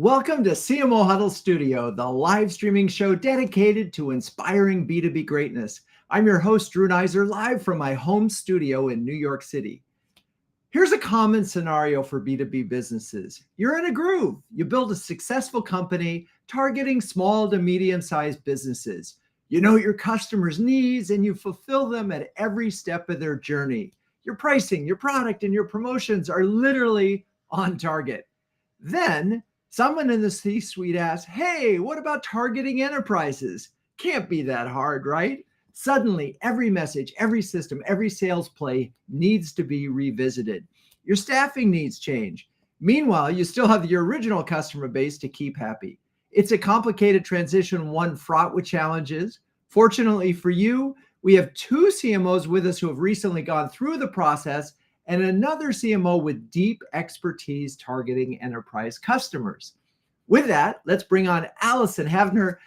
Welcome to CMO Huddles Studio, the live streaming show dedicated to inspiring B2B greatness. I'm your host, Drew Neiser, live from my home studio in New York City. Here's a common scenario for B2B businesses. You're in a groove. You build a successful company targeting small to medium-sized businesses. You know your customers' needs and you fulfill them at every step of their journey. Your pricing, your product, and your promotions are literally on target. Then someone in the C-suite asks, hey, what about targeting enterprises? Can't be that hard, right? Suddenly, every message, every system, every sales play needs to be revisited. Your staffing needs change. Meanwhile, you still have your original customer base to keep happy. It's a complicated transition, one fraught with challenges. Fortunately for you, we have two CMOs with us who have recently gone through the process and another CMO with deep expertise targeting enterprise customers. With that, let's bring on Allyson Havner,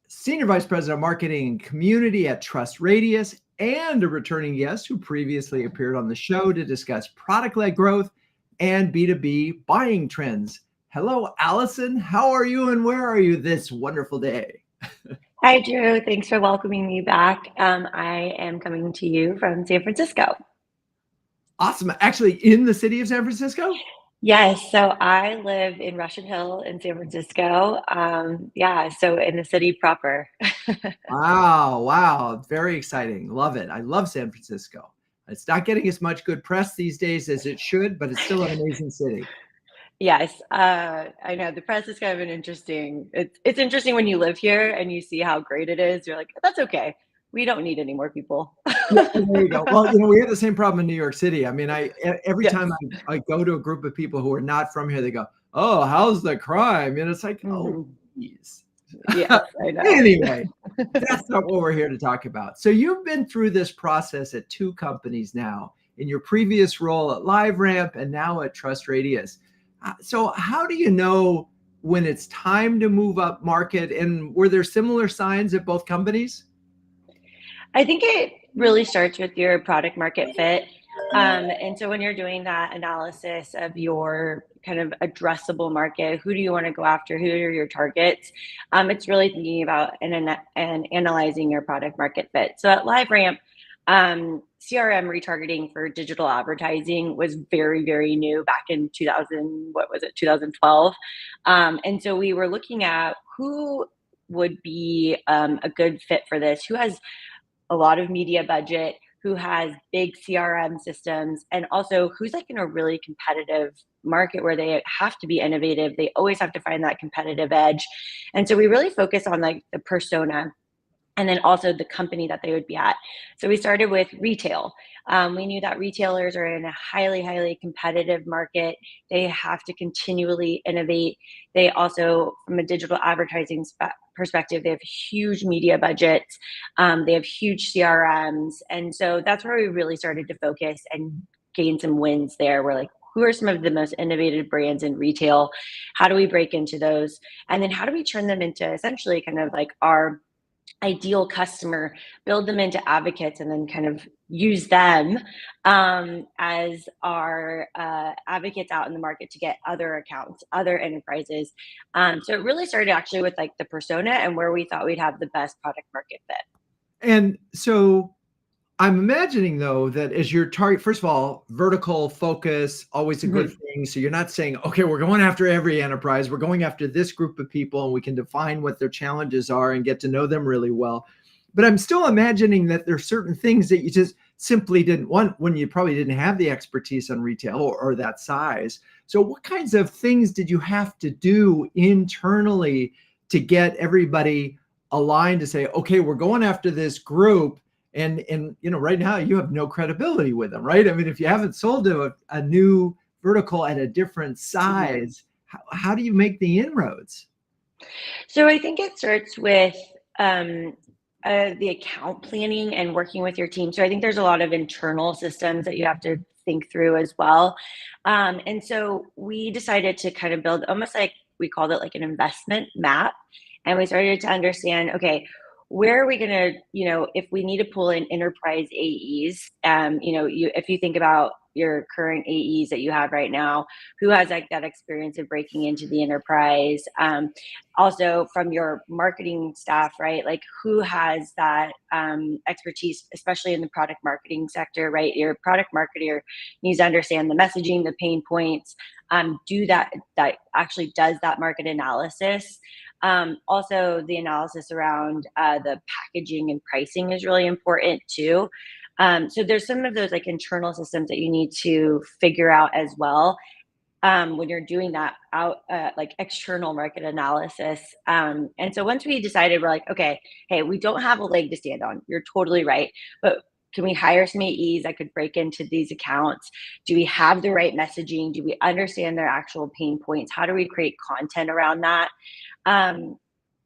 Senior Vice President of Marketing and Community at TrustRadius, and a returning guest who previously appeared on the show to discuss product-led growth and B2B buying trends. Hello, Allyson. How are you and where are you this wonderful day? Hi, Drew. Thanks for welcoming me back. I am coming to you from San Francisco. Awesome. Actually, in the city of San Francisco? Yes. So I live in Russian Hill in San Francisco. So in the city proper. Wow. Very exciting. Love it. I love San Francisco. It's not getting as much good press these days as it should, but it's still an amazing city. Yes, I know the press is kind of an interesting. It's interesting when you live here and you see how great it is. You're like, that's okay. We don't need any more people. Yeah, there you go. Well, we have the same problem in New York City. I mean, every Yes. time I go to a group of people who are not from here, they go, "Oh, how's the crime?" And it's like, "Oh, geez." Yes, I know. Anyway, that's not what we're here to talk about. So you've been through this process at two companies now, in your previous role at LiveRamp and now at TrustRadius. So how do you know when it's time to move up market? And were there similar signs at both companies? I think it really starts with your product market fit. And so when you're doing that analysis of your kind of addressable market, who do you want to go after? Who are your targets? It's really thinking about and analyzing your product market fit. So at LiveRamp, CRM retargeting for digital advertising was very, very new back in 2012. And so we were looking at who would be a good fit for this, who has a lot of media budget, who has big CRM systems, and also who's like in a really competitive market where they have to be innovative. They always have to find that competitive edge. And so we really focus on like the persona and then also the company that they would be at. So we started with retail. We knew that retailers are in a highly, highly competitive market. They have to continually innovate. They also, from a digital advertising perspective, they have huge media budgets. They have huge CRMs. And so that's where we really started to focus and gain some wins there. We're like, who are some of the most innovative brands in retail? How do we break into those? And then how do we turn them into essentially kind of like our ideal customer, build them into advocates, and then kind of use them as our advocates out in the market to get other accounts, other enterprises. So it really started actually with like the persona and where we thought we'd have the best product market fit. And so I'm imagining, though, that as your target, first of all, vertical focus, always a good thing. So you're not saying, okay, we're going after every enterprise. We're going after this group of people and we can define what their challenges are and get to know them really well. But I'm still imagining that there's certain things that you just simply didn't want when you probably didn't have the expertise on retail or that size. So what kinds of things did you have to do internally to get everybody aligned to say, okay, we're going after this group? And right now you have no credibility with them, right? I mean, if you haven't sold to a new vertical at a different size, how do you make the inroads? So I think it starts with the account planning and working with your team. So I think there's a lot of internal systems that you have to think through as well. And so we decided to kind of build almost like we called it like an investment map. And we started to understand, okay, where are we going to, if we need to pull in enterprise AEs, if you think about your current AEs that you have right now, who has like that experience of breaking into the enterprise. Also from your marketing staff, right? Like who has that expertise, especially in the product marketing sector, right? Your product marketer needs to understand the messaging, the pain points, do that actually does that market analysis. Also, the analysis around the packaging and pricing is really important too. So there's some of those like internal systems that you need to figure out as well when you're doing that out like external market analysis. And so once we decided, we're like, okay, hey, we don't have a leg to stand on. You're totally right, but can we hire some AEs that could break into these accounts? Do we have the right messaging? Do we understand their actual pain points? How do we create content around that? And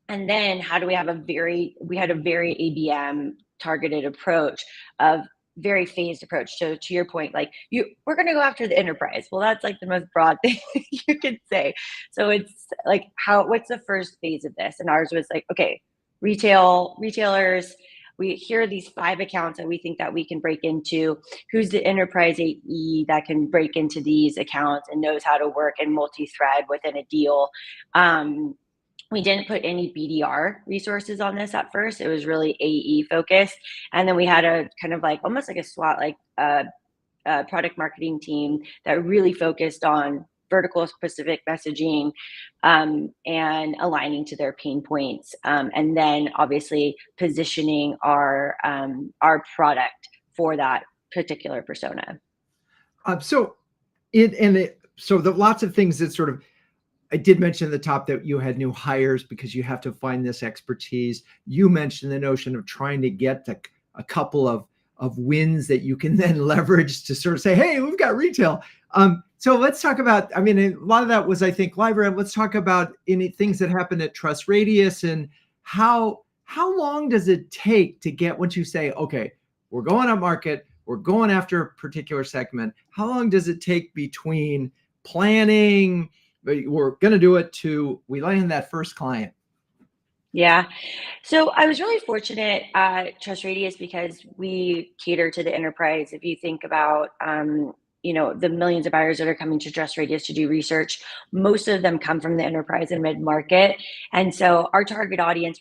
then how do we have we had a very ABM targeted approach of very phased approach. So to your point, like we're going to go after the enterprise. Well, that's like the most broad thing you could say. So it's like, what's the first phase of this? And ours was like, okay, retailers, we hear these 5 accounts that we think that we can break into. Who's the enterprise AE that can break into these accounts and knows how to work and multi-thread within a deal? We didn't put any BDR resources on this at first. It was really AE focused. And then we had a kind of like almost like a SWAT, like product marketing team that really focused on vertical specific messaging and aligning to their pain points. And then obviously positioning our product for that particular persona. So lots of things that sort of, I did mention at the top that you had new hires because you have to find this expertise. You mentioned the notion of trying to get a couple of wins that you can then leverage to sort of say, hey, we've got retail. So let's talk about, I mean, a lot of that was, I think, library. Let's talk about any things that happened at TrustRadius and how long does it take to get, once you say, okay, we're going up market, we're going after a particular segment, how long does it take between planning, we're going to do it, to we land that first client? Yeah. So I was really fortunate at TrustRadius because we cater to the enterprise. If you think about, the millions of buyers that are coming to TrustRadius to do research, most of them come from the enterprise and mid-market. And so our target audience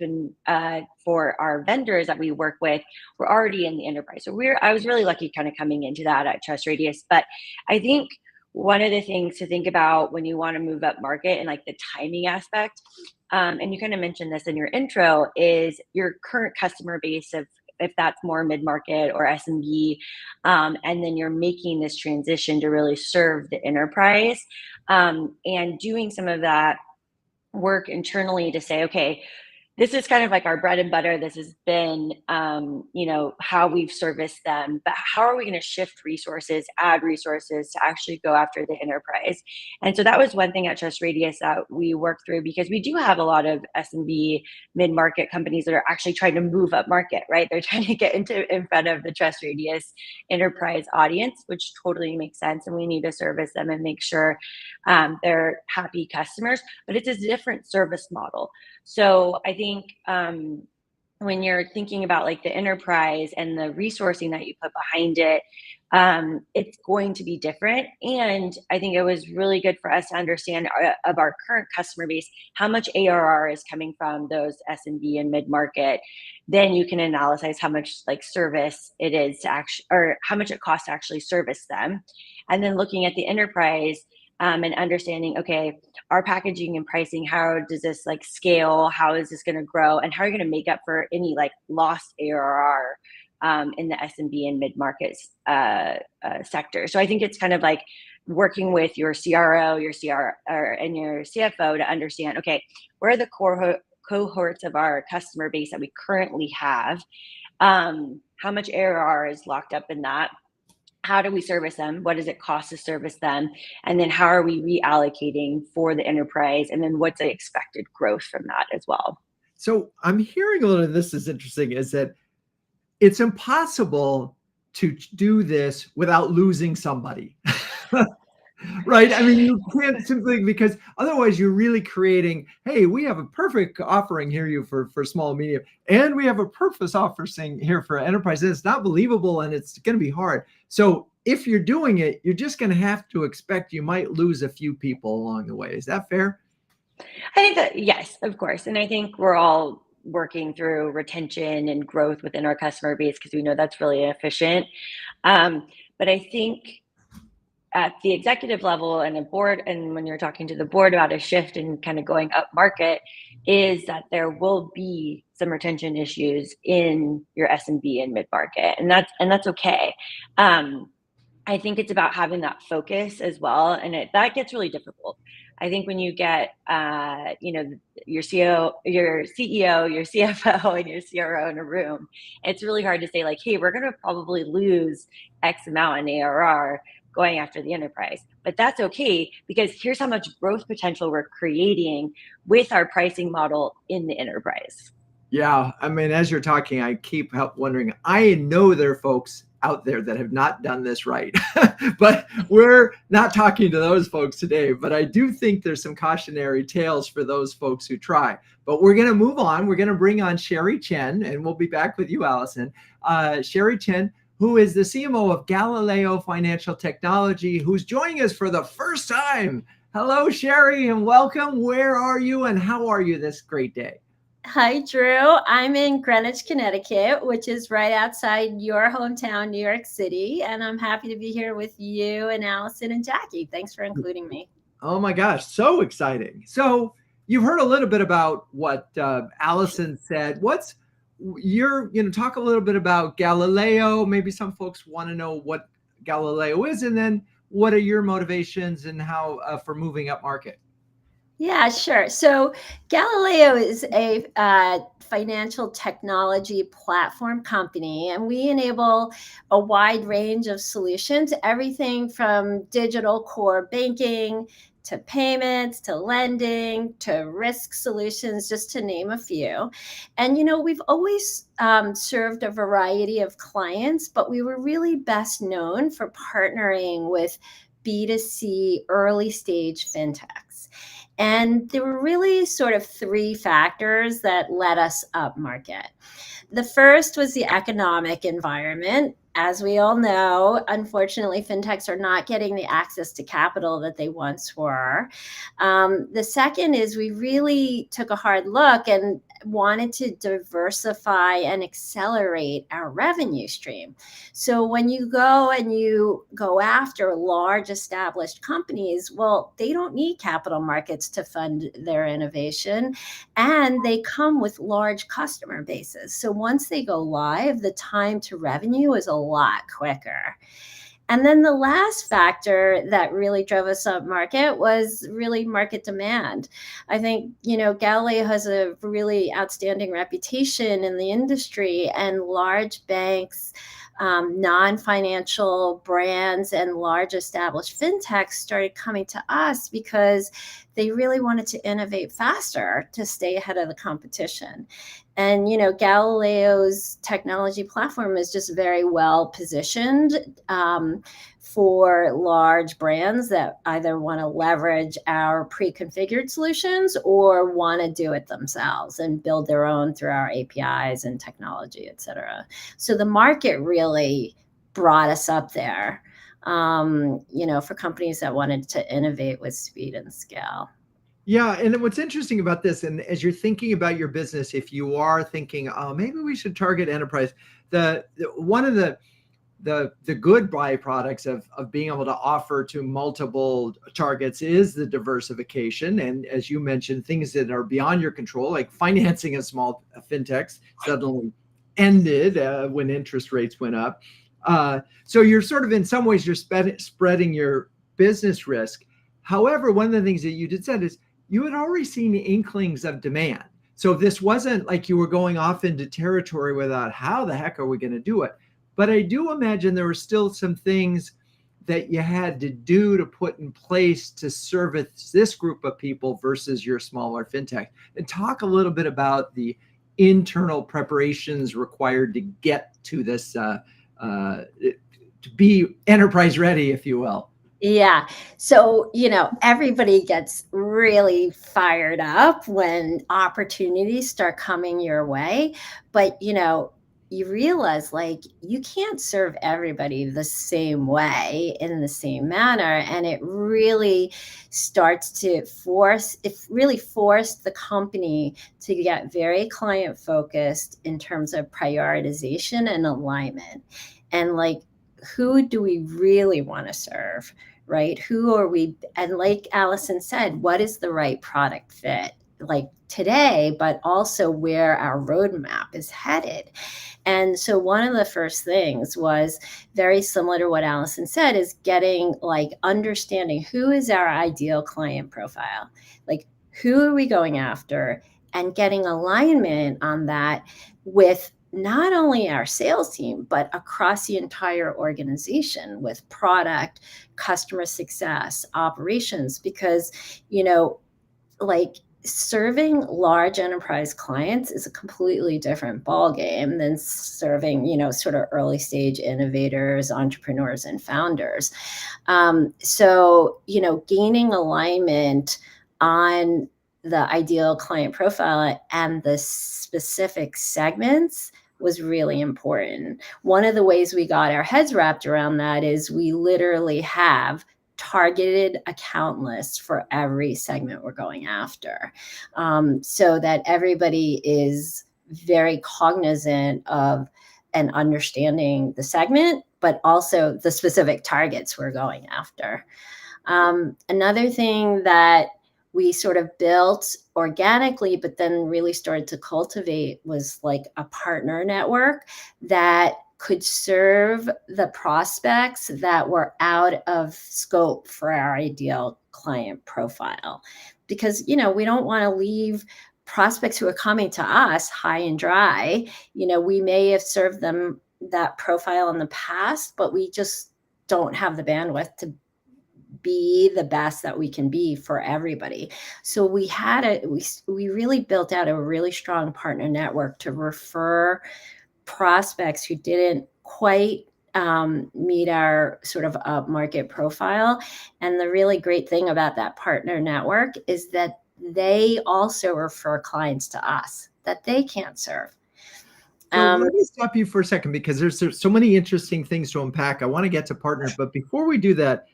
for our vendors that we work with, we're already in the enterprise. So I was really lucky kind of coming into that at TrustRadius. But I think one of the things to think about when you want to move up market and like the timing aspect, and you kind of mentioned this in your intro, is your current customer base of, if that's more mid-market or SMB, and then you're making this transition to really serve the enterprise, and doing some of that work internally to say, okay, this is kind of like our bread and butter. This has been, how we've serviced them, but how are we going to shift resources, add resources to actually go after the enterprise? And so that was one thing at TrustRadius that we worked through, because we do have a lot of SMB mid-market companies that are actually trying to move up market, right? They're trying to get in front of the TrustRadius enterprise audience, which totally makes sense. And we need to service them and make sure they're happy customers, but it's a different service model. So I think when you're thinking about like the enterprise and the resourcing that you put behind it, it's going to be different. And I think it was really good for us to understand of our current customer base, how much ARR is coming from those SMB and mid-market. Then you can analyze how much like service it is to actually, or how much it costs to actually service them. And then looking at the enterprise, and understanding, okay, our packaging and pricing, how does this like scale? How is this going to grow? And how are you going to make up for any like lost ARR in the SMB and mid-market sector? So I think it's kind of like working with your CRO, and your CFO to understand, okay, where are the core cohorts of our customer base that we currently have? How much ARR is locked up in that? How do we service them? What does it cost to service them? And then how are we reallocating for the enterprise? And then what's the expected growth from that as well? So I'm hearing a little of this is interesting, is that it's impossible to do this without losing somebody. Right? I mean, you can't simply, because otherwise you're really creating, hey, we have a perfect offering here for small and medium, and we have a purpose offering here for enterprise. And it's not believable and it's going to be hard. So if you're doing it, you're just going to have to expect you might lose a few people along the way. Is that fair? I think that, yes, of course. And I think we're all working through retention and growth within our customer base because we know that's really efficient. But I think at the executive level and a board, and when you're talking to the board about a shift and kind of going up market, is that there will be some retention issues in your SMB and mid market, and that's okay. I think it's about having that focus as well, and that gets really difficult. I think when you get, your CEO, your CFO, and your CRO in a room, it's really hard to say like, "Hey, we're going to probably lose X amount in ARR going after the enterprise," but that's okay because here's how much growth potential we're creating with our pricing model in the enterprise. Yeah, I mean, as you're talking, I keep wondering. I know there are folks out there that have not done this right, but we're not talking to those folks today. But I do think there's some cautionary tales for those folks who try. But we're going to move on. We're going to bring on Sheri Chen, and we'll be back with you, Allyson. Sheri Chen, who is the CMO of Galileo Financial Technology, who's joining us for the first time. Hello, Sheri, and welcome. Where are you, and how are you this great day? Hi, Drew. I'm in Greenwich, Connecticut, which is right outside your hometown, New York City. And I'm happy to be here with you and Allyson and Jakki. Thanks for including me. Oh my gosh, so exciting. So you've heard a little bit about what Allyson said. Talk a little bit about Galileo. Maybe some folks want to know what Galileo is, and then what are your motivations and how for moving up market? Yeah, sure. So Galileo is a financial technology platform company, and we enable a wide range of solutions, everything from digital core banking to payments, to lending, to risk solutions, just to name a few. And, we've always served a variety of clients, but we were really best known for partnering with B2C early stage fintechs. And there were really sort of three factors that led us up market. The first was the economic environment. As we all know, unfortunately, fintechs are not getting the access to capital that they once were. The second is we really took a hard look and wanted to diversify and accelerate our revenue stream. So when you go after large established companies, well, they don't need capital markets to fund their innovation, and they come with large customer bases. So once they go live, the time to revenue is a lot quicker. And then the last factor that really drove us up market was really market demand. I think, Galileo has a really outstanding reputation in the industry, and large banks, non-financial brands, and large established fintechs started coming to us because they really wanted to innovate faster to stay ahead of the competition. And, Galileo's technology platform is just very well positioned for large brands that either want to leverage our pre-configured solutions or want to do it themselves and build their own through our APIs and technology, et cetera. So the market really brought us up there, for companies that wanted to innovate with speed and scale. Yeah, and what's interesting about this, and as you're thinking about your business, if you are thinking, oh, maybe we should target enterprise, one of the good byproducts of being able to offer to multiple targets is the diversification. And as you mentioned, things that are beyond your control, like financing a small fintechs suddenly ended when interest rates went up. So you're sort of, in some ways, you're spreading your business risk. However, one of the things that you did said is you had already seen inklings of demand. So this wasn't like you were going off into territory without how the heck are we going to do it. But I do imagine there were still some things that you had to do to put in place to service this group of people versus your smaller fintech. And talk a little bit about the internal preparations required to get to this, to be enterprise ready, if you will. Yeah. So, everybody gets really fired up when opportunities start coming your way. But, you realize like you can't serve everybody the same way in the same manner. And it really starts to really forced the company to get very client focused in terms of prioritization and alignment. And like, who do we really want to serve, right? Who are we? And like Allyson said, what is the right product fit? Like today, but also where our roadmap is headed. And so one of the first things was very similar to what Allyson said, is getting like understanding who is our ideal client profile, like who are we going after, and getting alignment on that with not only our sales team, but across the entire organization with product, customer success, operations, because, like serving large enterprise clients is a completely different ballgame than serving, sort of early stage innovators, entrepreneurs, and founders. So, gaining alignment on the ideal client profile and the specific segments was really important. One of the ways we got our heads wrapped around that is we literally have targeted account lists for every segment we're going after, so that everybody is very cognizant of and understanding the segment, but also the specific targets we're going after. Another thing that we sort of built organically, but then really started to cultivate was like a partner network that could serve the prospects that were out of scope for our ideal client profile. Because, we don't want to leave prospects who are coming to us high and dry. We may have served them that profile in the past, but we just don't have the bandwidth to be the best that we can be for everybody. So we really built out a really strong partner network to refer prospects who didn't quite meet our sort of market profile. And the really great thing about that partner network is that they also refer clients to us that they can't serve. So let me stop you for a second, because there's so many interesting things to unpack. I want to get to partners, but before we do that,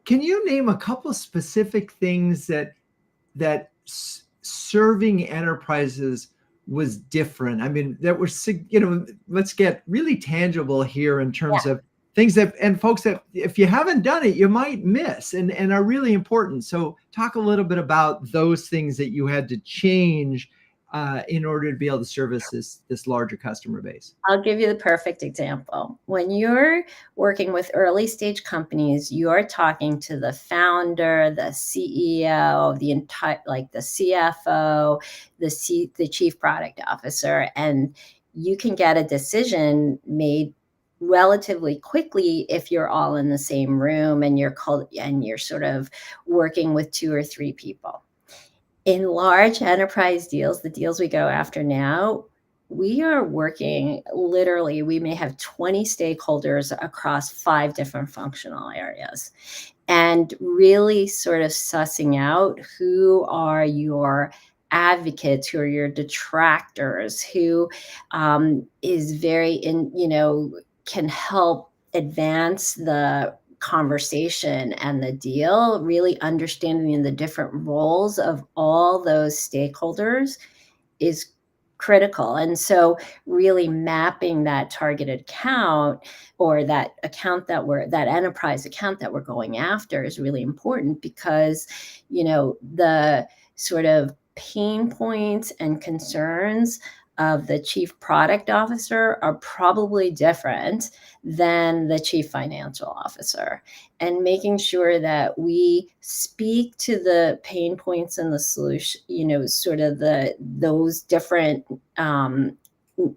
can you name a couple of specific things that serving enterprises was different? I mean, that were, let's get really tangible here in terms of things that, and folks, that if you haven't done it, you might miss and are really important. So talk a little bit about those things that you had to change in order to be able to service this larger customer base. I'll give you the perfect example. When you're working with early stage companies, you're talking to the founder, the CEO, the entire, like the CFO, the chief product officer, and you can get a decision made relatively quickly if you're all in the same room and you're sort of working with 2 or 3 people. In large enterprise deals, the deals we go after now, we are working literally, we may have 20 stakeholders across 5 different functional areas, and really sort of sussing out who are your advocates, who are your detractors, who is very can help advance the conversation and the deal, really understanding the different roles of all those stakeholders is critical. And so really mapping that targeted account, or that enterprise account that we're going after, is really important, because, the sort of pain points and concerns of the chief product officer are probably different than the chief financial officer, and making sure that we speak to the pain points and the solution, sort of those different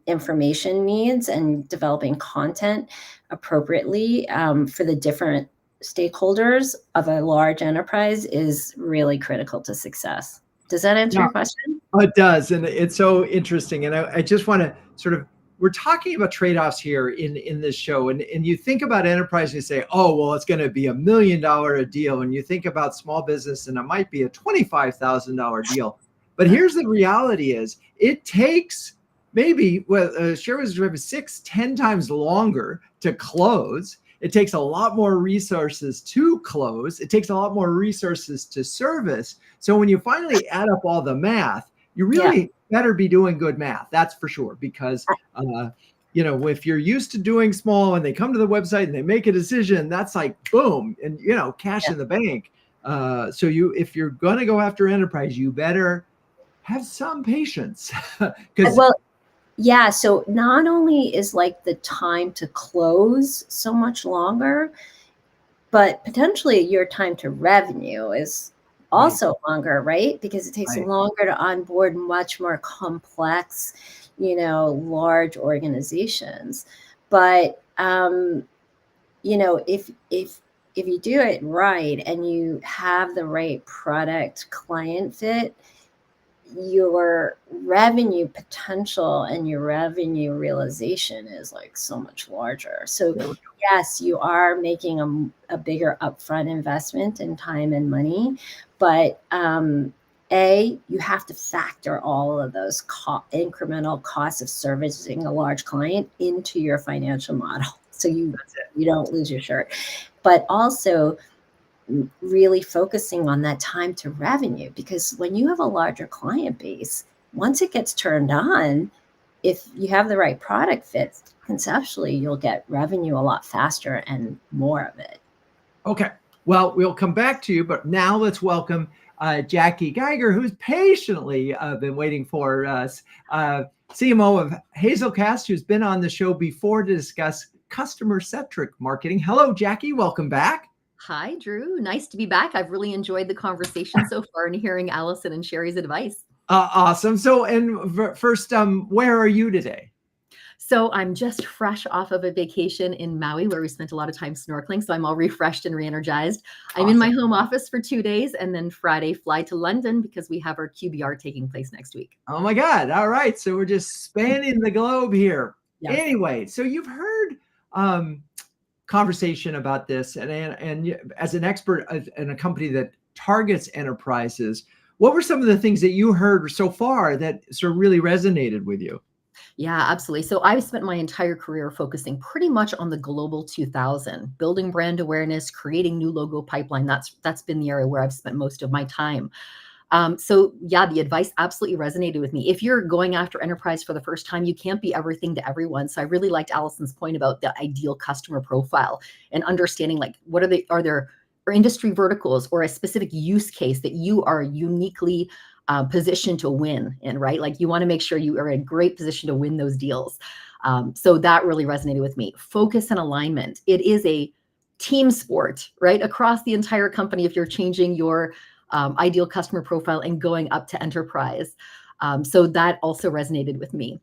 information needs, and developing content appropriately for the different stakeholders of a large enterprise is really critical to success. Does that answer your question? It does. And it's so interesting. And I just want to sort of, we're talking about trade-offs here in this show. And you think about enterprise and you say, oh, well, it's going to be $1 million a deal. And you think about small business and it might be a $25,000 deal. But here's the reality is, it takes maybe Sheri was describing 6-10 times longer to close. It takes a lot more resources to close. It takes a lot more resources to service. So when you finally add up all the math, you really better be doing good math. That's for sure. Because, if you're used to doing small and they come to the website and they make a decision, that's like, boom, and, cash in the bank. So if you're going to go after enterprise, you better have some patience. So not only is like the time to close so much longer, but potentially your time to revenue is also longer, right? Because it takes longer to onboard much more complex, large organizations. But if you do it right and you have the right product client fit, your revenue potential and your revenue realization is like so much larger. So yes, you are making a bigger upfront investment in time and money, but you have to factor all of those incremental costs of servicing a large client into your financial model, so you don't lose your shirt. But also really focusing on that time to revenue, because when you have a larger client base, once it gets turned on, if you have the right product fit, conceptually, you'll get revenue a lot faster and more of it. Okay. Well, we'll come back to you, but now let's welcome Jakki Geiger, who's patiently been waiting for us, CMO of Hazelcast, who's been on the show before to discuss customer-centric marketing. Hello, Jakki. Welcome back. Hi, Drew. Nice to be back. I've really enjoyed the conversation so far and hearing Allyson and Sheri's advice. Awesome. So, and first, where are you today? So I'm just fresh off of a vacation in Maui where we spent a lot of time snorkeling. So I'm all refreshed and re-energized. I'm in my home office for 2 days and then Friday fly to London because we have our QBR taking place next week. Oh my God. All right. So we're just spanning the globe here. Yes. Anyway, so you've heard conversation about this, and as an expert in a company that targets enterprises, what were some of the things that you heard so far that sort of really resonated with you? Yeah, absolutely. So I've spent my entire career focusing pretty much on the global 2000, building brand awareness, creating new logo pipeline. That's been the area where I've spent most of my time. So yeah, the advice absolutely resonated with me. If you're going after enterprise for the first time, you can't be everything to everyone. So I really liked Allyson's point about the ideal customer profile and understanding like are there industry verticals or a specific use case that you are uniquely positioned to win in, right? Like you want to make sure you are in a great position to win those deals. So that really resonated with me. Focus and alignment. It is a team sport, right? Across the entire company, if you're changing your ideal customer profile and going up to enterprise. So that also resonated with me.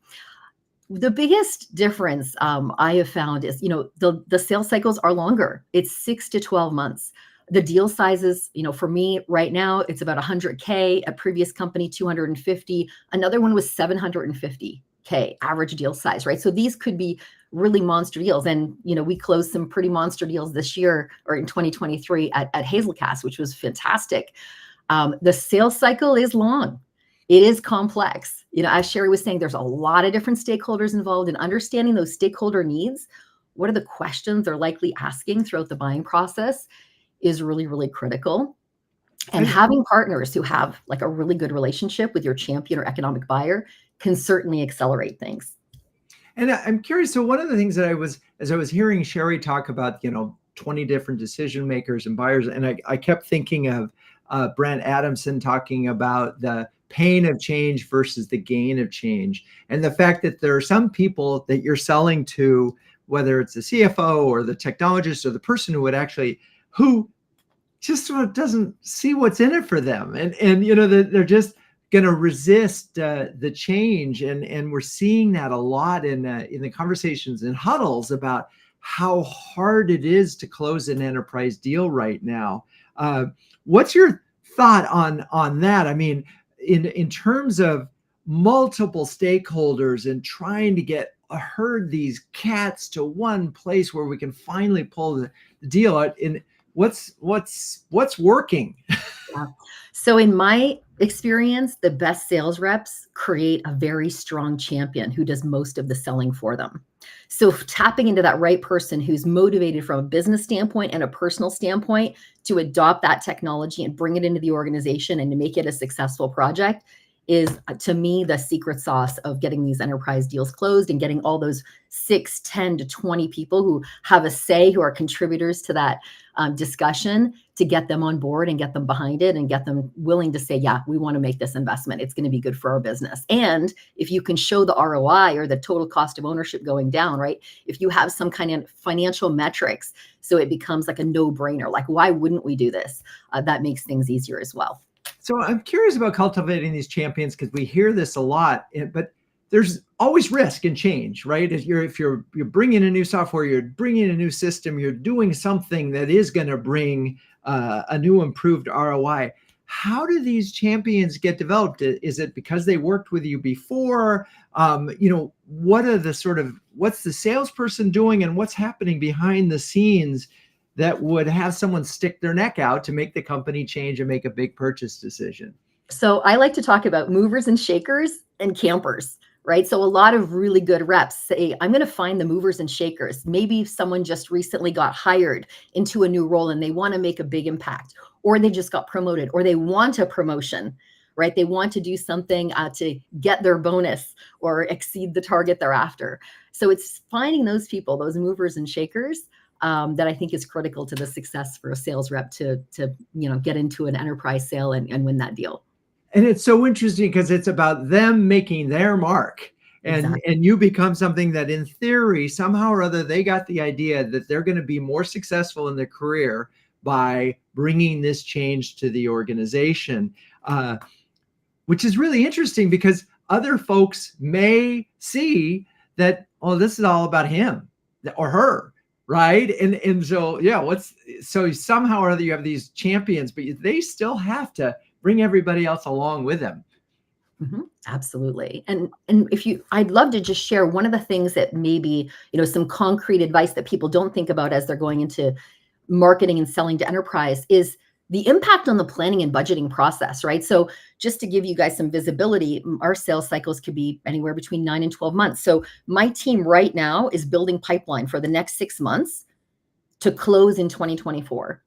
The biggest difference I have found is, the sales cycles are longer. It's 6 to 12 months. The deal sizes, for me right now, it's about 100K. A previous company, 250. Another one was 750K average deal size, right? So these could be really monster deals. And, we closed some pretty monster deals this year or in 2023 at Hazelcast, which was fantastic. The sales cycle is long. It is complex. As Sheri was saying, there's a lot of different stakeholders involved in understanding those stakeholder needs. What are the questions they're likely asking throughout the buying process is really, really critical. And having partners who have like a really good relationship with your champion or economic buyer can certainly accelerate things. And I'm curious. So one of the things that as I was hearing Sheri talk about, 20 different decision makers and buyers, and I kept thinking of Brent Adamson talking about the pain of change versus the gain of change. And the fact that there are some people that you're selling to, whether it's the CFO or the technologist or the person who just sort of doesn't see what's in it for them. And they're just going to resist the change. And we're seeing that a lot in the conversations in huddles about how hard it is to close an enterprise deal right now. What's your thought on that? I mean, in terms of multiple stakeholders and trying to herd these cats to one place where we can finally pull the deal out. What's working? Yeah. So in my experience, the best sales reps create a very strong champion who does most of the selling for them. So tapping into that right person who's motivated from a business standpoint and a personal standpoint to adopt that technology and bring it into the organization and to make it a successful project is, to me, the secret sauce of getting these enterprise deals closed and getting all those 6, 10 to 20 people who have a say, who are contributors to that discussion, to get them on board and get them behind it and get them willing to say, yeah, we want to make this investment. It's going to be good for our business. And if you can show the ROI or the total cost of ownership going down, right? If you have some kind of financial metrics, so it becomes like a no-brainer, like, why wouldn't we do this? That makes things easier as well. So I'm curious about cultivating these champions, because we hear this a lot, but there's always risk and change, right? If you're bringing a new software, you're bringing a new system, you're doing something that is going to bring a new improved ROI. How do these champions get developed? Is it because they worked with you before? What are what's the salesperson doing, and what's happening behind the scenes that would have someone stick their neck out to make the company change and make a big purchase decision? So I like to talk about movers and shakers and campers, right? So a lot of really good reps say, I'm going to find the movers and shakers. Maybe someone just recently got hired into a new role and they want to make a big impact, or they just got promoted, or they want a promotion, right? They want to do something to get their bonus or exceed the target they're after. So it's finding those people, those movers and shakers, that I think is critical to the success for a sales rep to get into an enterprise sale and win that deal. And it's so interesting because it's about them making their mark, and you become something that, in theory, somehow or other, they got the idea that they're going to be more successful in their career by bringing this change to the organization, which is really interesting because other folks may see that, oh, this is all about him or her. Right. And so, yeah, so somehow or other you have these champions, but they still have to bring everybody else along with them. Mm-hmm. Absolutely. And I'd love to just share one of the things that maybe, some concrete advice that people don't think about as they're going into marketing and selling to enterprise is the impact on the planning and budgeting process, right? So just to give you guys some visibility, our sales cycles could be anywhere between 9 and 12 months. So my team right now is building pipeline for the next 6 months to close in 2024.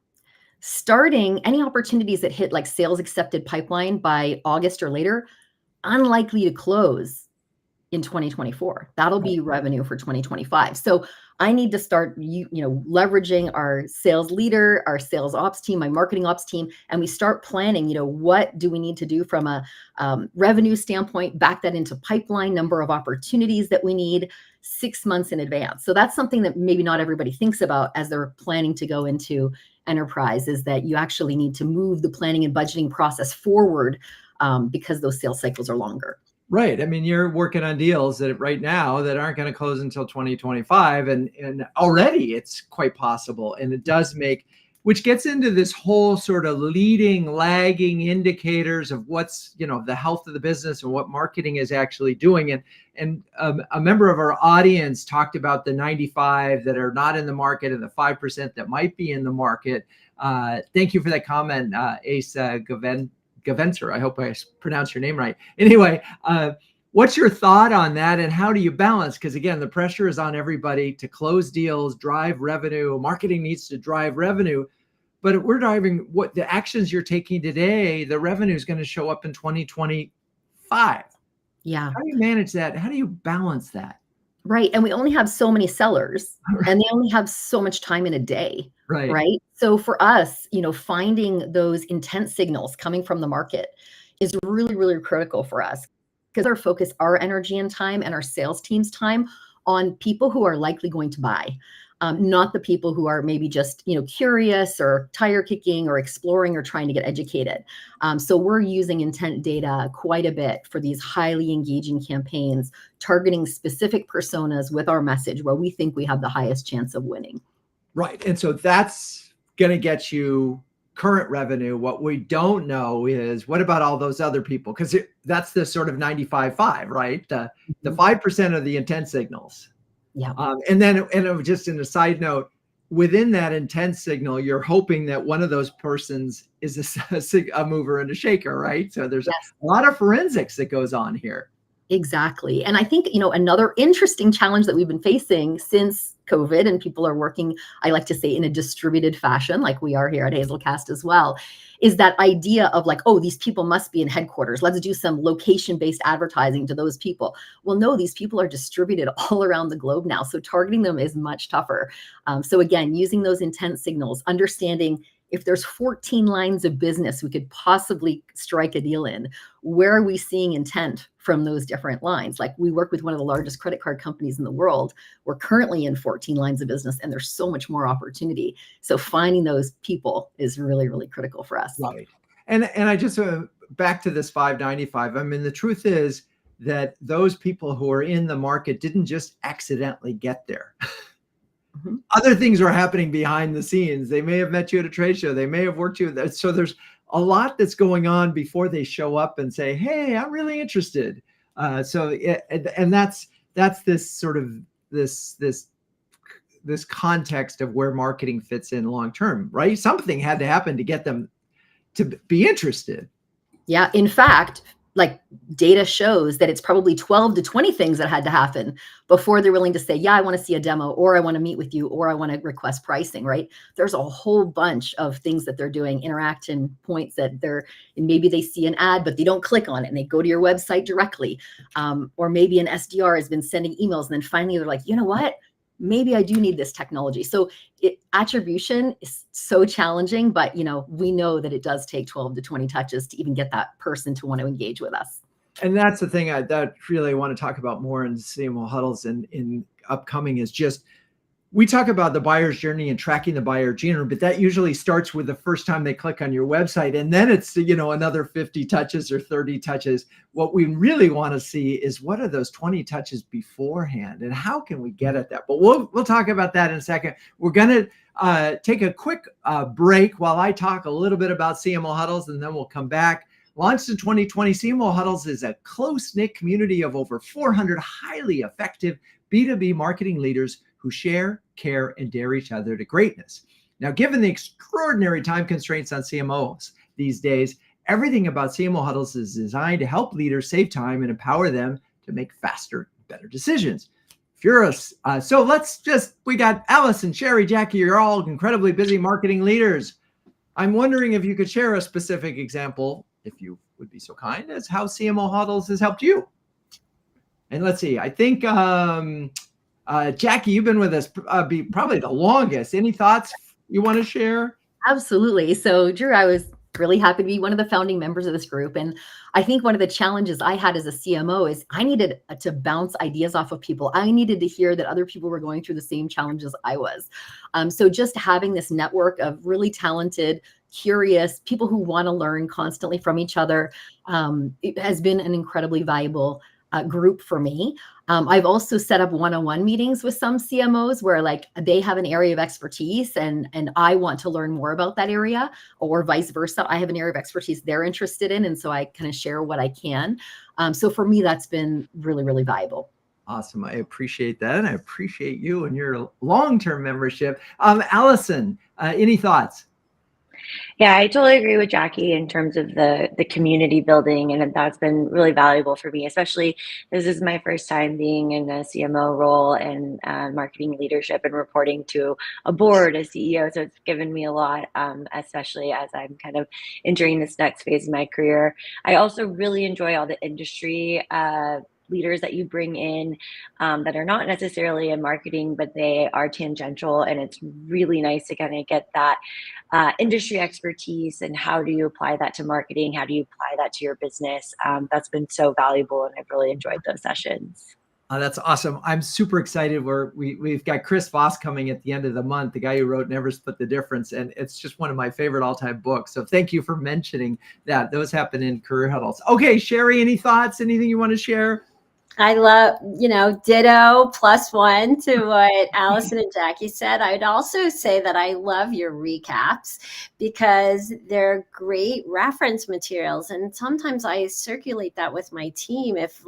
Starting any opportunities that hit like sales accepted pipeline by August or later, unlikely to close in 2024. That'll be revenue for 2025. So I need to start, leveraging our sales leader, our sales ops team, my marketing ops team, and we start planning, what do we need to do from a revenue standpoint, back that into pipeline, number of opportunities that we need 6 months in advance. So that's something that maybe not everybody thinks about as they're planning to go into enterprise, is that you actually need to move the planning and budgeting process forward because those sales cycles are longer. Right. I mean, you're working on deals that right now that aren't going to close until 2025. And already it's quite possible. And it does which gets into this whole sort of lagging indicators of what's, the health of the business and what marketing is actually doing. And a member of our audience talked about the 95 that are not in the market and the 5% that might be in the market. Thank you for that comment, Asa Gavenser. I hope I pronounced your name right. Anyway, what's your thought on that, and how do you balance? Because again, the pressure is on everybody to close deals, drive revenue. Marketing needs to drive revenue, but we're driving what the actions you're taking today. The revenue is going to show up in 2025. Yeah. How do you manage that? How do you balance that? Right. And we only have so many sellers, and they only have so much time in a day. Right. So for us, finding those intent signals coming from the market is really, really critical for us, because our focus, our energy and time, and our sales team's time on people who are likely going to buy, not the people who are maybe just, curious or tire kicking or exploring or trying to get educated. So we're using intent data quite a bit for these highly engaging campaigns, targeting specific personas with our message where we think we have the highest chance of winning. Right. And so that's going to get you current revenue. What we don't know is, what about all those other people? Because that's the sort of 95-5, right? The 5% of the intent signals. Yeah. And then just in a side note, within that intent signal, you're hoping that one of those persons is a mover and a shaker, right? So there's Yes. a lot of forensics that goes on here. Exactly. And I think, another interesting challenge that we've been facing since COVID, and people are working, I like to say, in a distributed fashion, like we are here at Hazelcast as well, is that idea of like, oh, these people must be in headquarters. Let's do some location-based advertising to those people. Well, no, these people are distributed all around the globe now. So targeting them is much tougher. So again, using those intent signals, understanding if there's 14 lines of business we could possibly strike a deal in, where are we seeing intent from those different lines? Like, we work with one of the largest credit card companies in the world. We're currently in 14 lines of business, and there's so much more opportunity. So finding those people is really, really critical for us. Right. And I just back to this 595. I mean, the truth is that those people who are in the market didn't just accidentally get there. Mm-hmm. Other things are happening behind the scenes. They may have met you at a trade show. They may have worked you. So there's a lot that's going on before they show up and say, "Hey, I'm really interested." And that's this sort of this context of where marketing fits in long term, right? Something had to happen to get them to be interested. Yeah. In fact, like, data shows that it's probably 12 to 20 things that had to happen before they're willing to say, yeah, I want to see a demo, or I want to meet with you, or I want to request pricing, right? There's a whole bunch of things that they're doing, interaction points that and maybe they see an ad, but they don't click on it and they go to your website directly. Or maybe an SDR has been sending emails and then finally they're like, you know what? Maybe I do need this technology. So attribution is so challenging, but we know that it does take 12 to 20 touches to even get that person to want to engage with us. And that's the thing that really want to talk about more in CMO Huddles and in upcoming is just, we talk about the buyer's journey and tracking the buyer journey, but that usually starts with the first time they click on your website. And then it's, another 50 touches or 30 touches. What we really want to see is, what are those 20 touches beforehand and how can we get at that? But we'll talk about that in a second. We're going to take a quick break while I talk a little bit about CMO Huddles, and then we'll come back. Launched in 2020, CMO Huddles is a close-knit community of over 400 highly effective B2B marketing leaders who share, care, and dare each other to greatness. Now, given the extraordinary time constraints on CMOs these days, everything about CMO Huddles is designed to help leaders save time and empower them to make faster, better decisions. If you're we got Allyson, Sheri, Jakki, you're all incredibly busy marketing leaders. I'm wondering if you could share a specific example, if you would be so kind, as how CMO Huddles has helped you. And let's see, I think, Jakki, you've been with us probably the longest. Any thoughts you want to share? Absolutely. So, Drew, I was really happy to be one of the founding members of this group. And I think one of the challenges I had as a CMO is I needed to bounce ideas off of people. I needed to hear that other people were going through the same challenges I was. So just having this network of really talented, curious people who want to learn constantly from each other, it has been an incredibly valuable group for me. I've also set up one-on-one meetings with some CMOs where like they have an area of expertise and I want to learn more about that area, or vice versa. I have an area of expertise they're interested in. And so I kind of share what I can. So for me, that's been really, really valuable. Awesome. I appreciate that. And I appreciate you and your long-term membership. Allyson, any thoughts? Yeah, I totally agree with Jakki in terms of the community building, and that's been really valuable for me, especially this is my first time being in a CMO role and marketing leadership and reporting to a board, a CEO. So it's given me a lot, especially as I'm kind of entering this next phase of my career. I also really enjoy all the industry leaders that you bring in that are not necessarily in marketing, but they are tangential. And it's really nice to kind of get that industry expertise and how do you apply that to marketing? How do you apply that to your business? That's been so valuable, and I've really enjoyed those sessions. That's awesome. I'm super excited. We've got Chris Voss coming at the end of the month, the guy who wrote Never Split the Difference. And it's just one of my favorite all-time books. So thank you for mentioning that. Those happen in Career Huddles. Okay, Sheri, any thoughts? Anything you want to share? I love, ditto +1 to what Allyson and Jakki said. I'd also say that I love your recaps because they're great reference materials. And sometimes I circulate that with my team if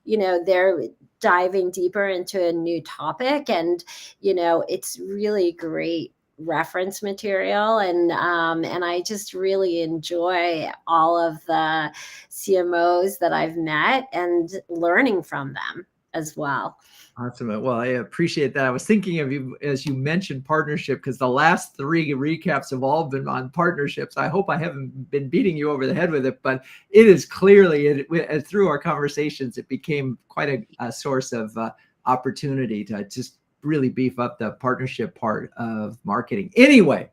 they're diving deeper into a new topic, and, it's really great reference material, and I just really enjoy all of the CMOs that I've met and learning from them as well. Awesome. Well, I appreciate that. I was thinking of you as you mentioned partnership, because the last 3 recaps have all been on partnerships. I hope I haven't been beating you over the head with it, but it is clearly, through our conversations, it became quite a source of opportunity to just really beef up the partnership part of marketing. Anyway,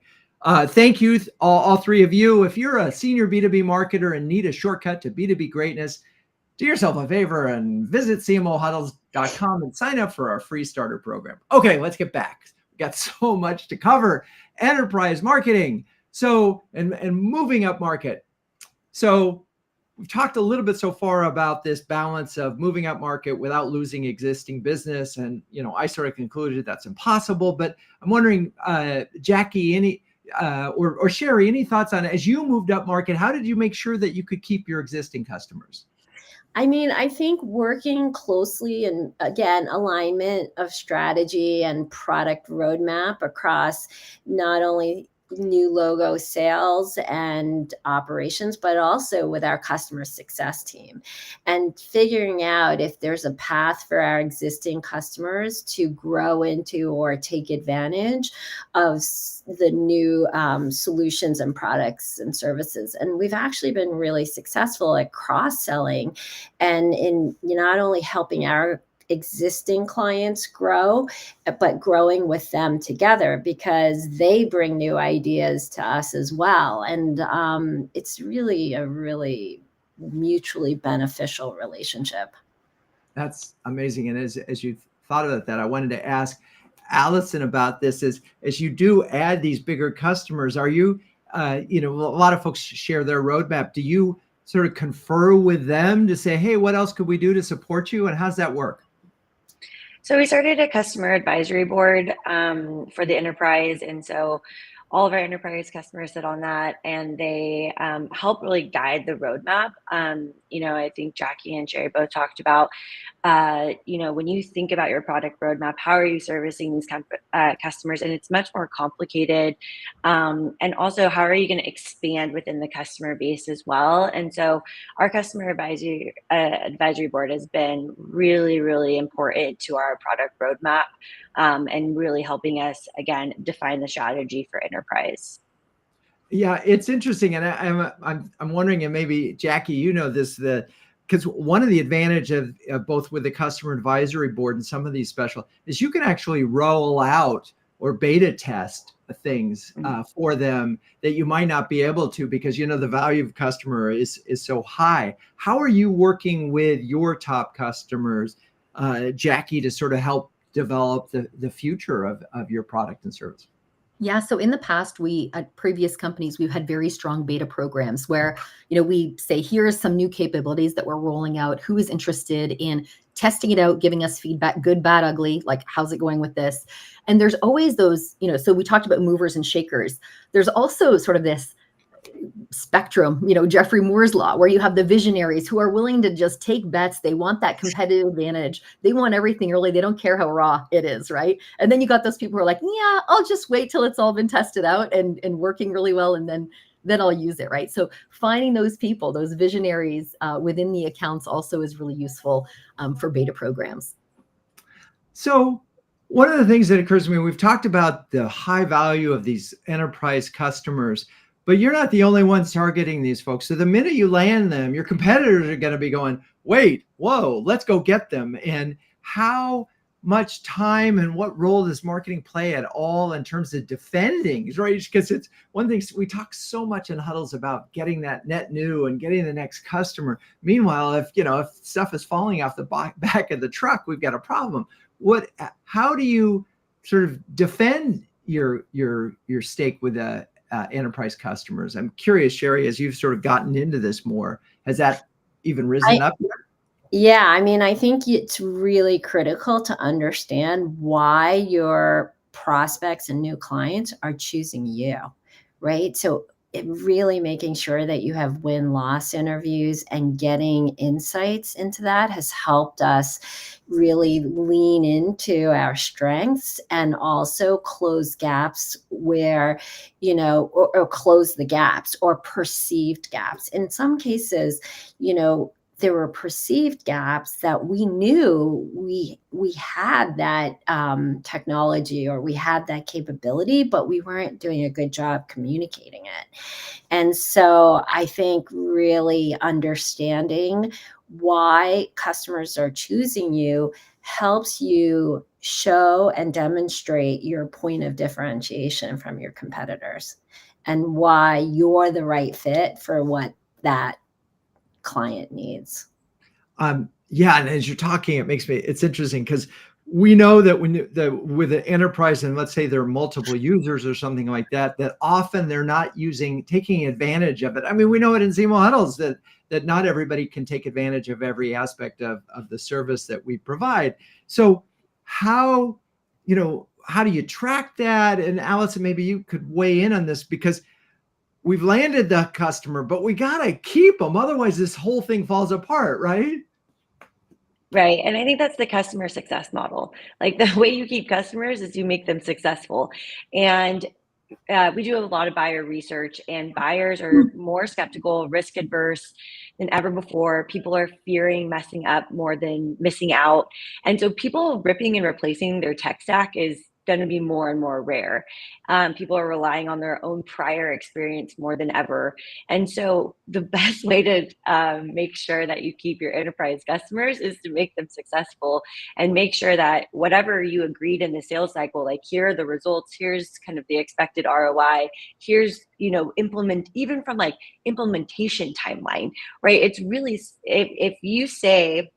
thank you, all 3 of you. If you're a senior B2B marketer and need a shortcut to B2B greatness, do yourself a favor and visit CMOHuddles.com and sign up for our free starter program. Okay, let's get back. We got so much to cover. Enterprise marketing. So, and moving up market. So we've talked a little bit so far about this balance of moving up market without losing existing business. And, I sort of concluded that's impossible, but I'm wondering, Jakki, or Sheri, any thoughts on it? As you moved up market, how did you make sure that you could keep your existing customers? I think working closely and, again, alignment of strategy and product roadmap across not only new logo sales and operations, but also with our customer success team, and figuring out if there's a path for our existing customers to grow into or take advantage of the new solutions and products and services. And we've actually been really successful at cross-selling and in not only helping our existing clients grow, but growing with them together, because they bring new ideas to us as well. And it's really a really mutually beneficial relationship. That's amazing. And as you thought about that, I wanted to ask Allyson about this. As you do add these bigger customers, are you, a lot of folks share their roadmap. Do you sort of confer with them to say, hey, what else could we do to support you? And how's that work? So we started a customer advisory board for the enterprise. And so all of our enterprise customers sit on that, and they help really guide the roadmap. I think Jakki and Sheri both talked about, when you think about your product roadmap, how are you servicing these customers? And it's much more complicated. And also, how are you going to expand within the customer base as well? And so our customer advisory board has been really, really important to our product roadmap, and really helping us, again, define the strategy for enterprise. Yeah, it's interesting. And I'm wondering, and maybe Jakki, this, because one of the advantage of both with the customer advisory board and some of these special is you can actually roll out or beta test things for them that you might not be able to, because the value of customer is so high. How are you working with your top customers, Jakki, to sort of help develop the future of your product and service? Yeah. So in the past, at previous companies, we've had very strong beta programs where, we say, here's some new capabilities that we're rolling out. Who is interested in testing it out, giving us feedback, good, bad, ugly, like, how's it going with this? And there's always those, so we talked about movers and shakers. There's also sort of this spectrum, Jeffrey Moore's law, where you have the visionaries who are willing to just take bets. They want that competitive advantage. They want everything early. They don't care how raw it is, right? And then you got those people who are like, yeah, I'll just wait till it's all been tested out and working really well, and then I'll use it, right? So finding those people, those visionaries within the accounts also is really useful for beta programs. So one of the things that occurs to me, we've talked about the high value of these enterprise customers, but you're not the only ones targeting these folks. So the minute you land them, your competitors are going to be going, wait, whoa, let's go get them. And how much time and what role does marketing play at all in terms of defending, right? Because it's one thing, we talk so much in Huddles about getting that net new and getting the next customer. Meanwhile, if stuff is falling off the back of the truck, we've got a problem. How do you sort of defend your stake with enterprise customers? I'm curious, Sheri, as you've sort of gotten into this more, has that even risen up yet? Yeah, I mean, I think it's really critical to understand why your prospects and new clients are choosing you, right? So really making sure that you have win-loss interviews and getting insights into that has helped us really lean into our strengths and also close gaps where, or close the gaps or perceived gaps. In some cases, there were perceived gaps that we knew we had that technology or we had that capability, but we weren't doing a good job communicating it. And so I think really understanding why customers are choosing you helps you show and demonstrate your point of differentiation from your competitors and why you're the right fit for what that client needs. Yeah, and as you're talking, it's interesting because we know that with an enterprise, and let's say there are multiple users or something like that, that often they're not taking advantage of it. I mean, we know it in CMO Huddles that not everybody can take advantage of every aspect of the service that we provide. So how do you track that? And Allyson, maybe you could weigh in on this because we've landed the customer, but we got to keep them. Otherwise, this whole thing falls apart, right? Right. And I think that's the customer success model. Like the way you keep customers is you make them successful. And we do a lot of buyer research, and buyers are more skeptical, risk adverse than ever before. People are fearing messing up more than missing out. And so people ripping and replacing their tech stack is going to be more and more rare. People are relying on their own prior experience more than ever. And so the best way to make sure that you keep your enterprise customers is to make them successful and make sure that whatever you agreed in the sales cycle, like here are the results, here's kind of the expected ROI, here's, implement, even from like implementation timeline, right? It's really, if you say,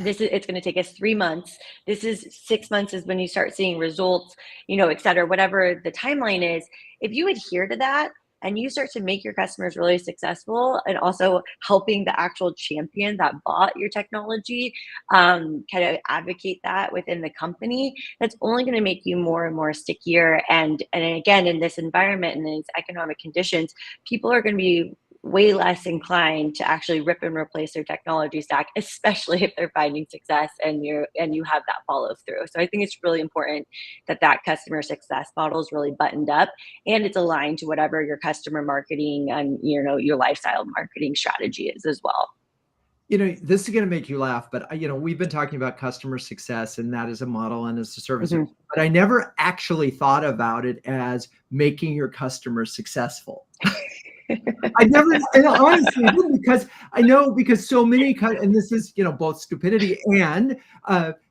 it's going to take us 3 months. This is 6 months is when you start seeing results, et cetera, whatever the timeline is. If you adhere to that and you start to make your customers really successful and also helping the actual champion that bought your technology, kind of advocate that within the company, that's only going to make you more and more stickier. And again, in this environment and these economic conditions, people are going to be way less inclined to actually rip and replace their technology stack, especially if they're finding success and you have that follow through. So I think it's really important that customer success model is really buttoned up and it's aligned to whatever your customer marketing and your lifestyle marketing strategy is as well. This is going to make you laugh, but we've been talking about customer success and that is a model and it's a service, but I never actually thought about it as making your customers successful. I never, and honestly, because so many, and this is, both stupidity and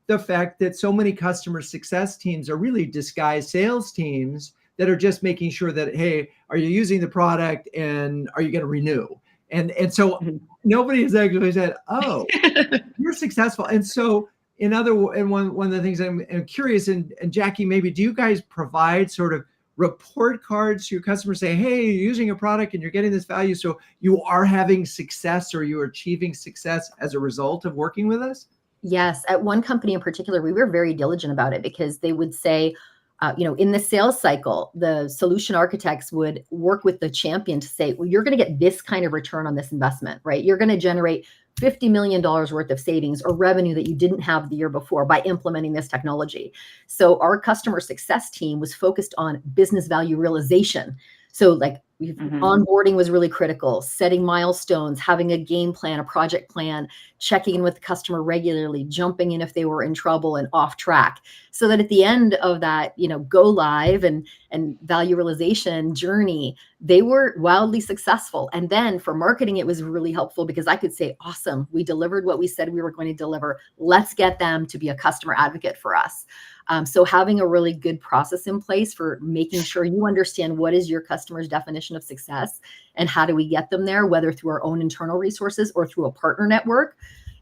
the fact that so many customer success teams are really disguised sales teams that are just making sure that, hey, are you using the product and are you going to renew? And so nobody has actually said, oh, you're successful. And so one of the things I'm curious, and Jakki, maybe do you guys provide sort of report cards to your customers saying, hey, you're using a product and you're getting this value, so you are having success or you're achieving success as a result of working with us? Yes. At one company in particular, we were very diligent about it because they would say, in the sales cycle, the solution architects would work with the champion to say, well, you're going to get this kind of return on this investment, right? You're going to generate $50 million worth of savings or revenue that you didn't have the year before by implementing this technology. So our customer success team was focused on business value realization. So like onboarding was really critical, setting milestones, having a game plan, a project plan, checking in with the customer regularly, jumping in if they were in trouble and off track, so that at the end of that, go live and value realization journey, they were wildly successful. And then for marketing, it was really helpful because I could say, awesome, we delivered what we said we were going to deliver. Let's get them to be a customer advocate for us. So having a really good process in place for making sure you understand what is your customer's definition of success and how do we get them there, whether through our own internal resources or through a partner network,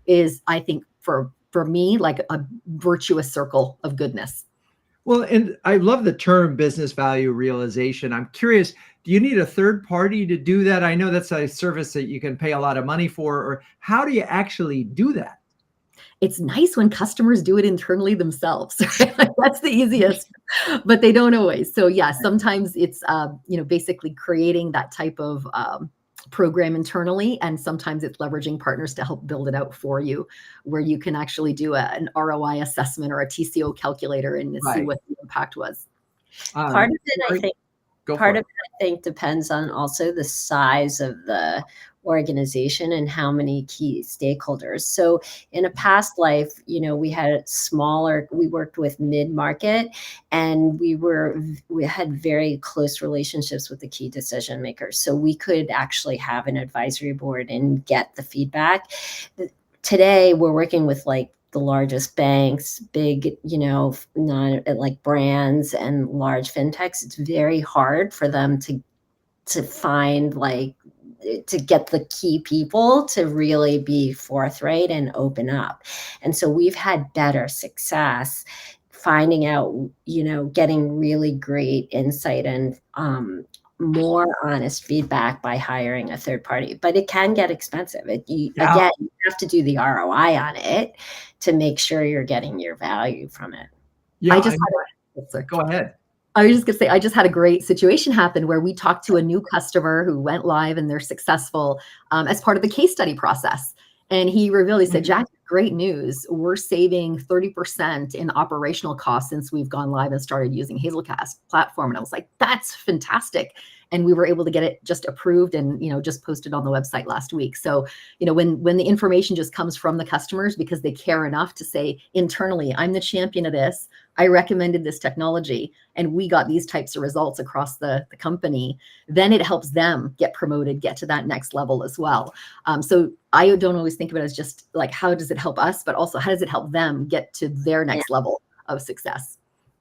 is, I think, for me, like a virtuous circle of goodness. Well, and I love the term business value realization. I'm curious, do you need a third party to do that? I know that's a service that you can pay a lot of money for, or how do you actually do that? it's nice when customers do it internally themselves. Right? That's the easiest, but they don't always. So yeah, sometimes it's basically creating that type of program internally, and sometimes it's leveraging partners to help build it out for you, where you can actually do an ROI assessment or a TCO calculator and see Right. what the impact was. Part of it, I think, Go part for of it, I think, depends on also the size of the organization and how many key stakeholders. So in a past life, we had we worked with mid-market, and we had very close relationships with the key decision makers. So we could actually have an advisory board and get the feedback. Today, we're working with like the largest banks, big, non like brands and large fintechs. It's very hard for them to find to get the key people to really be forthright and open up. And so we've had better success finding out, getting really great insight and more honest feedback by hiring a third party. But it can get expensive. Again, you have to do the ROI on it to make sure you're getting your value from it. Yeah, go ahead. I was just going to say, I just had a great situation happen where we talked to a new customer who went live and they're successful as part of the case study process. And he revealed, he said, Jakki, great news. We're saving 30% in operational costs since we've gone live and started using Hazelcast platform. And I was like, that's fantastic. And we were able to get it just approved and, just posted on the website last week. So, when the information just comes from the customers because they care enough to say internally, I'm the champion of this, I recommended this technology, and we got these types of results across the company, then it helps them get promoted, get to that next level as well. So I don't always think of it as just like, how does it help us, but also how does it help them get to their next level of success?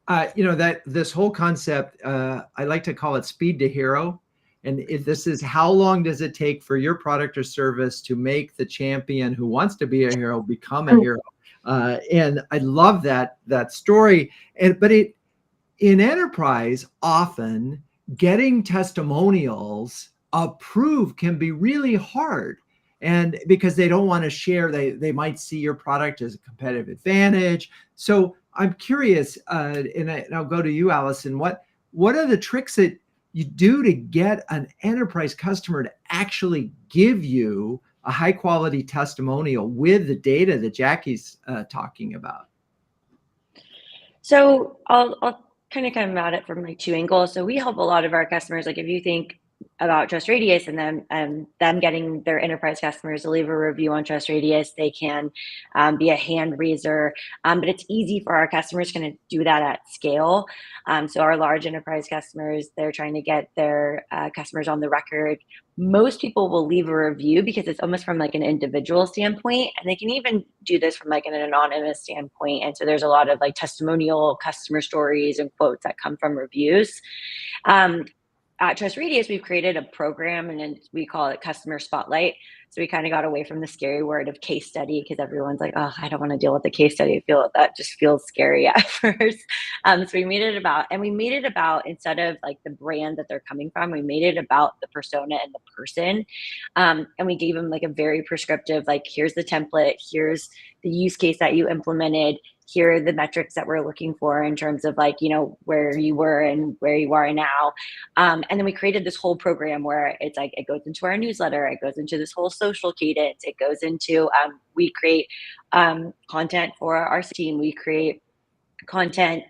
That this whole concept, I like to call it speed to hero. And if this is, how long does it take for your product or service to make the champion who wants to be a hero become a hero? And I love that story. But in enterprise, often getting testimonials approved can be really hard. And because they don't want to share, they might see your product as a competitive advantage. So I'm curious, and I'll go to you, Allyson. What are the tricks that you do to get an enterprise customer to actually give you a high quality testimonial with the data that Jakki's talking about? So I'll kind of come at it from like two angles. So we help a lot of our customers. Like if you think about TrustRadius and them getting their enterprise customers to leave a review on TrustRadius, they can be a hand raiser, but it's easy for our customers to kind of do that at scale. So our large enterprise customers, they're trying to get their customers on the record. Most people will leave a review because it's almost from like an individual standpoint, and they can even do this from like an anonymous standpoint. And so there's a lot of like testimonial customer stories and quotes that come from reviews. At TrustRadius, we've created a program, and we call it Customer Spotlight. So we kind of got away from the scary word of case study because everyone's like, oh, I don't want to deal with the case study. That just feels scary at first. So we made it about, instead of like the brand that they're coming from, we made it about the persona and the person. And we gave them like a very prescriptive, like, here's the template, here's the use case that you implemented, here are the metrics that we're looking for in terms of like, where you were and where you are now. And then we created this whole program where it's like, it goes into our newsletter, it goes into this whole social cadence, it goes into, we create content for our team, we create content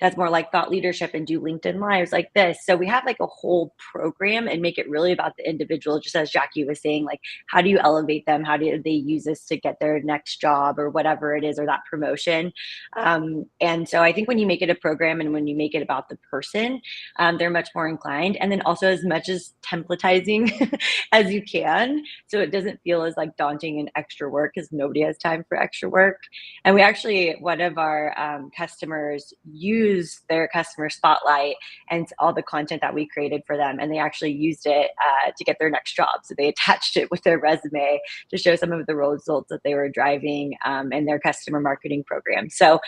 that's more like thought leadership and do LinkedIn lives like this. So we have like a whole program and make it really about the individual, just as Jakki was saying, like, how do you elevate them? How do they use this to get their next job or whatever it is, or that promotion? And so I think when you make it a program and when you make it about the person, they're much more inclined. And then also as much as templatizing as you can, so it doesn't feel as like daunting and extra work, because nobody has time for extra work. And we actually, one of our customers use their customer spotlight and all the content that we created for them, and they actually used it to get their next job. So they attached it with their resume to show some of the results that they were driving in their customer marketing program. So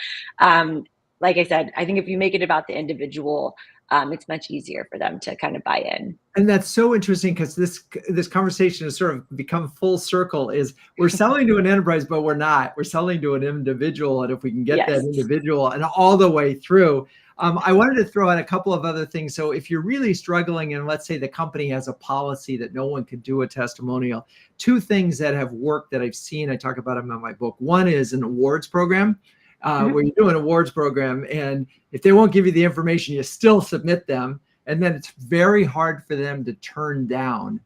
like I said, I think if you make it about the individual, it's much easier for them to kind of buy in. And that's so interesting because this conversation has sort of become full circle. Is we're selling to an enterprise, but we're not. We're selling to an individual, and if we can get that individual and all the way through. I wanted to throw in a couple of other things. So if you're really struggling, and let's say the company has a policy that no one can do a testimonial, two things that have worked that I've seen, I talk about them in my book. One is an awards program. Where you do an awards program, and if they won't give you the information, you still submit them. And then it's very hard for them to turn down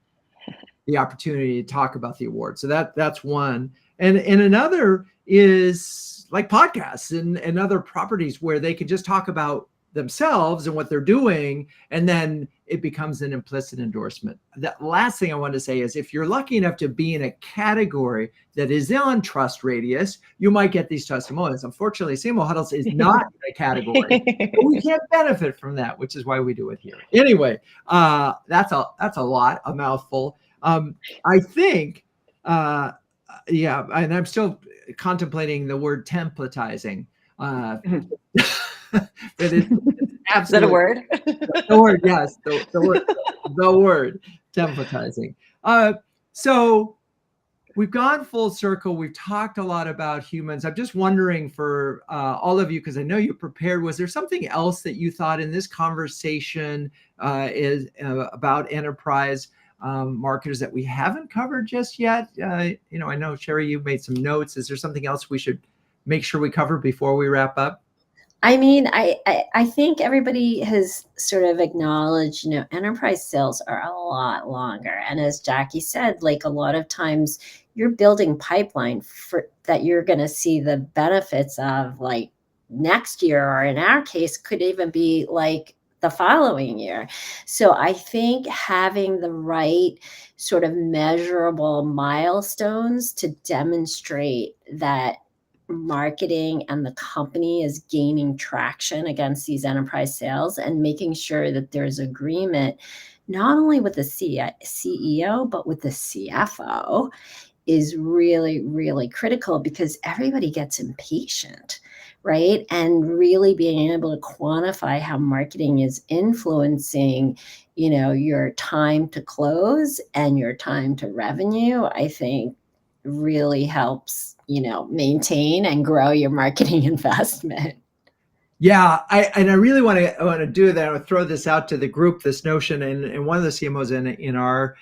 the opportunity to talk about the award. So that's one. And another is like podcasts and other properties where they can just talk about themselves and what they're doing, and then it becomes an implicit endorsement. The last thing I want to say is if you're lucky enough to be in a category that is on TrustRadius, you might get these testimonials. Unfortunately, CMO Huddles is not in a category, but we can't benefit from that, which is why we do it here. Anyway, that's a lot, a mouthful. I think, and I'm still contemplating the word templatizing. But it's absolutely, is that a word? The word, yes, the word templatizing. So we've gone full circle. We've talked a lot about humans. I'm just wondering for all of you, because I know you prepared, was there something else that you thought in this conversation is about enterprise marketers that we haven't covered just yet? I know, Sheri, you made some notes. Is there something else we should make sure we cover before we wrap up? I mean, I think everybody has sort of acknowledged, enterprise sales are a lot longer. And as Jakki said, like a lot of times you're building pipeline for that you're going to see the benefits of like next year, or in our case, could even be like the following year. So I think having the right sort of measurable milestones to demonstrate that marketing and the company is gaining traction against these enterprise sales, and making sure that there's agreement not only with the CEO but with the CFO is really, really critical, because everybody gets impatient, right? And really being able to quantify how marketing is influencing, your time to close and your time to revenue, I think really helps, maintain and grow your marketing investment. Yeah, I really want to do that. I want to throw this out to the group, this notion, and one of the CMOs in our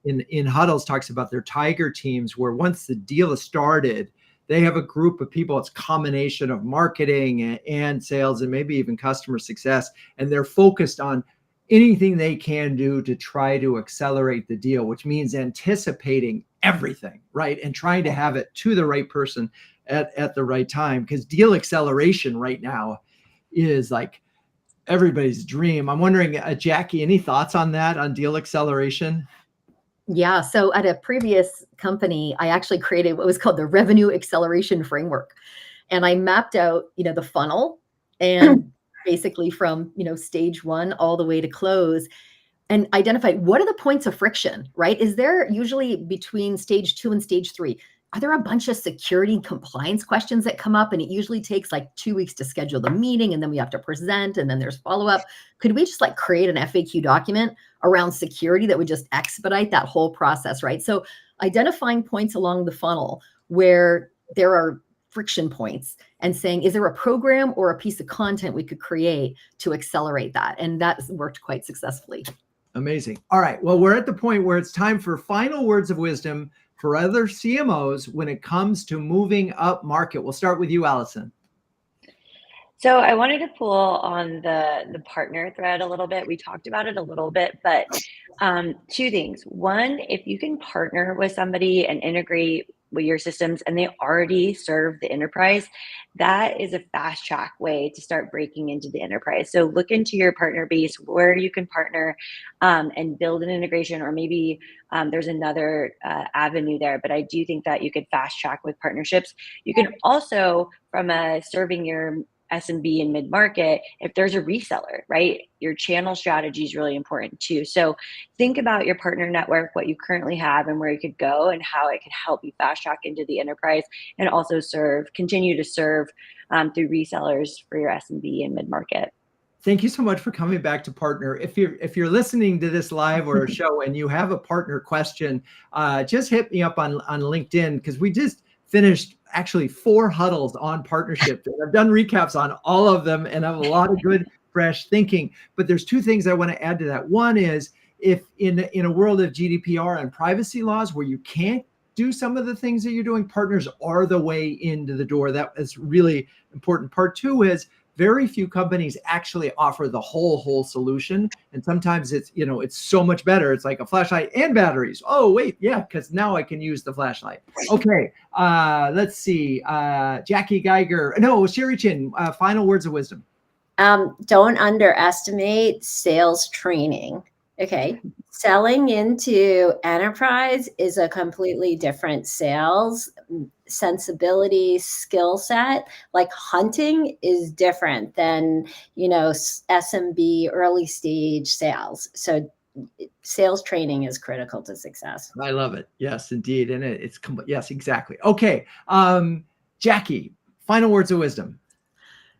in Huddles talks about their Tiger teams, where once the deal is started, they have a group of people. It's a combination of marketing and sales and maybe even customer success, and they're focused on anything they can do to try to accelerate the deal, which means anticipating everything, right? And trying to have it to the right person at the right time, because deal acceleration right now is like everybody's dream. I'm wondering, Jakki, any thoughts on that, on deal acceleration? Yeah. So at a previous company, I actually created what was called the revenue acceleration framework. And I mapped out, the funnel and basically from, stage one all the way to close, and identified what are the points of friction, right? Is there usually between stage 2 and stage 3? Are there a bunch of security and compliance questions that come up? And it usually takes like 2 weeks to schedule the meeting, and then we have to present, and then there's follow-up. Could we just like create an FAQ document around security that would just expedite that whole process, right? So identifying points along the funnel where there are friction points, and saying, is there a program or a piece of content we could create to accelerate that? And that worked quite successfully. Amazing. All right. Well, we're at the point where it's time for final words of wisdom for other CMOs when it comes to moving up market. We'll start with you, Allyson. So I wanted to pull on the partner thread a little bit. We talked about it a little bit, but two things. One, if you can partner with somebody and integrate with your systems and they already serve the enterprise, that is a fast track way to start breaking into the enterprise. So look into your partner base, where you can partner and build an integration, or maybe there's another avenue there. But I do think that you could fast track with partnerships. You can also, from serving your SMB and mid-market, if there's a reseller, right? Your channel strategy is really important too. So think about your partner network, what you currently have and where you could go and how it could help you fast track into the enterprise and also continue to serve through resellers for your SMB and mid-market. Thank you so much for coming back to partner. If you're listening to this live or a show and you have a partner question, just hit me up on LinkedIn, because we just finished actually 4 huddles on partnerships. I've done recaps on all of them and have a lot of good, fresh thinking. But there's 2 things I want to add to that. One is, if in a world of GDPR and privacy laws where you can't do some of the things that you're doing, partners are the way into the door. That is really important. Part 2 is, very few companies actually offer the whole solution. And sometimes it's so much better. It's like a flashlight and batteries. Oh, wait, yeah, because now I can use the flashlight. Okay, let's see. Jakki, Geiger. No, Sheri Chin, final words of wisdom. Don't underestimate sales training. Okay. Selling into enterprise is a completely different sales sensibility, skill set. Like hunting is different than, SMB early stage sales. So sales training is critical to success. I love it. Yes, indeed. And yes, exactly. Okay. Jakki, final words of wisdom.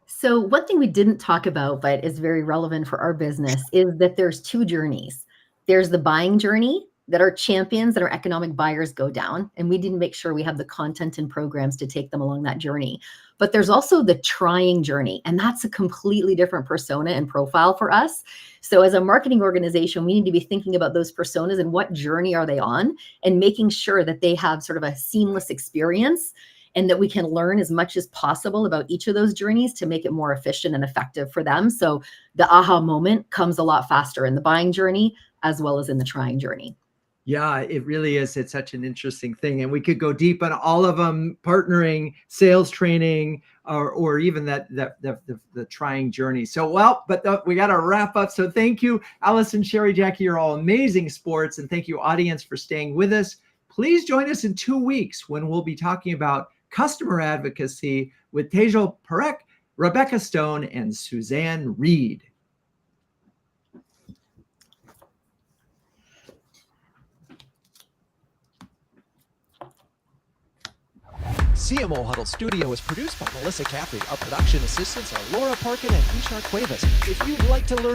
So one thing we didn't talk about, but is very relevant for our business, is that there's 2 journeys. There's the buying journey that our champions and our economic buyers go down, and we didn't make sure we have the content and programs to take them along that journey. But there's also the trying journey, and that's a completely different persona and profile for us. So as a marketing organization, we need to be thinking about those personas and what journey are they on, and making sure that they have sort of a seamless experience, and that we can learn as much as possible about each of those journeys to make it more efficient and effective for them. So the aha moment comes a lot faster in the buying journey as well as in the trying journey. Yeah, it really is. It's such an interesting thing. And we could go deep on all of them: partnering, sales training, or even the trying journey. So, we got to wrap up. So thank you, Allyson, Sheri, Jakki. You're all amazing sports. And thank you, audience, for staying with us. Please join us in 2 weeks when we'll be talking about customer advocacy with Tejal Parekh, Rebecca Stone, and Suzanne Reed. CMO Huddles Studio is produced by Melissa Caffrey. Our production assistants are Laura Parkin and Ishar Cuevas. If you'd like to learn